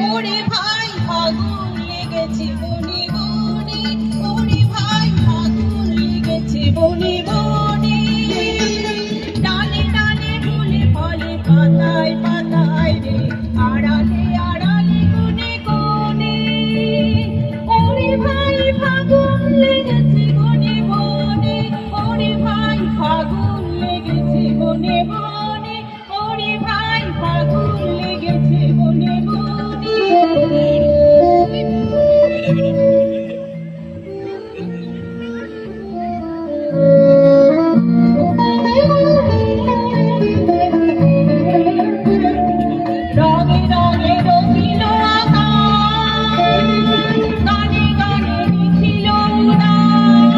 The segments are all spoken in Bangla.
ওরে ভাই ফাগুন লেগেছে বনে বনে, ওরে ভাই ফাগুন লেগেছে বনে বনে। ডালে ডালে ফুলে ফলে পাতায় পাতায় রে, আড়ালে আড়ালে কোণে কোণে। ওরে ভাই ফাগুন লেগেছে বনে বনে, ওরে ভাই ফাগুন লেগেছে বনে বনে, ওরে ভাই ফাগুন লেগেছে বনে বনে। রঙে রঙে রঙিল আকাশ, গানে গানে লিখিল উড়ান।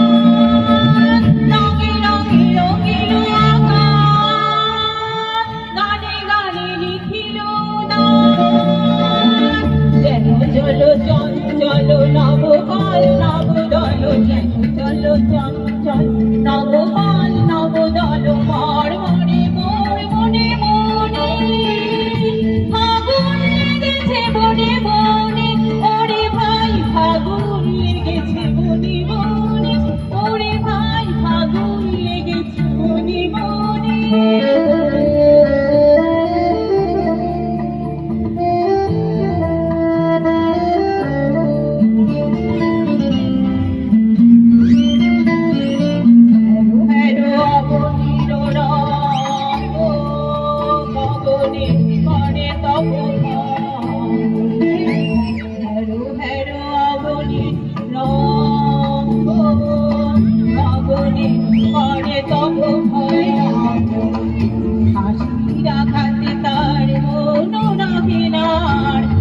রঙে রঙে রঙিল আকাশ, গানে গানে লিখিল উড়ান। যেন জল চঞ্চল নবকাল নবদল, যেন জল চঞ্চল নবকাল নবদল, মর মনে মোর মনে মনে। ফাগুন লেগেছে বনে বনে, ওরে ভাই ফাগুন লেগেছে বনে বনে, ওরে ভাই ফাগুন লেগেছে বনে বনে। রাখাতে তার মন রহে না,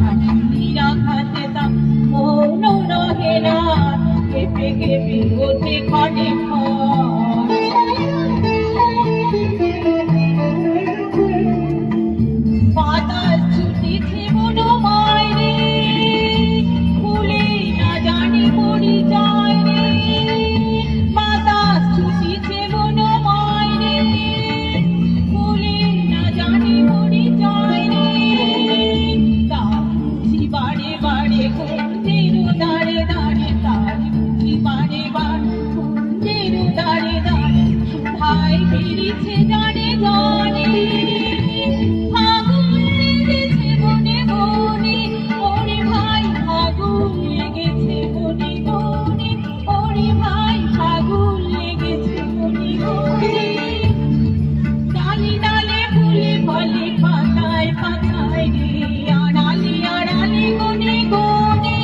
হাসি রাখাতে তার মন রহে না, কেঁপে কেঁপে ওঠে ক্ষণে ক্ষণ। বাতাস ছুটেছে বনমায় রে, ফুলে না জানি পরিচয় রে। বাতাস ছুটেছে বনমায় রে, ফুলে না জানি পরিচয় রে। তার বুঝি বারে বারে কুঞ্জের দাঁড়ে দাঁড়ে, তার বুঝি বারে বারে কুঞ্জের দাঁড়ে দাঁড়ে, ভাই ফিরেছে জানে জানে। ফাগুন লেগেছে বনে বনে, ওরে ভাই ফাগুন লেগেছে বনে বনে, ওরে ভাই ফাগুন লেগেছে বনে বনে। ডালে ডালে ফুলে ফলে পাতায় পাতায় রে, আড়ালে আড়ালে কোণে কোণে।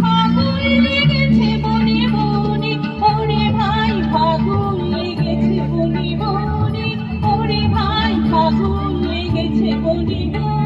ফাগুন লেগেছে বনে বনে, ওরে ভাই ফাগুন লেগেছে বনে বনে, ওরে ভাই ফাগুন লেগেছে বনে বনে।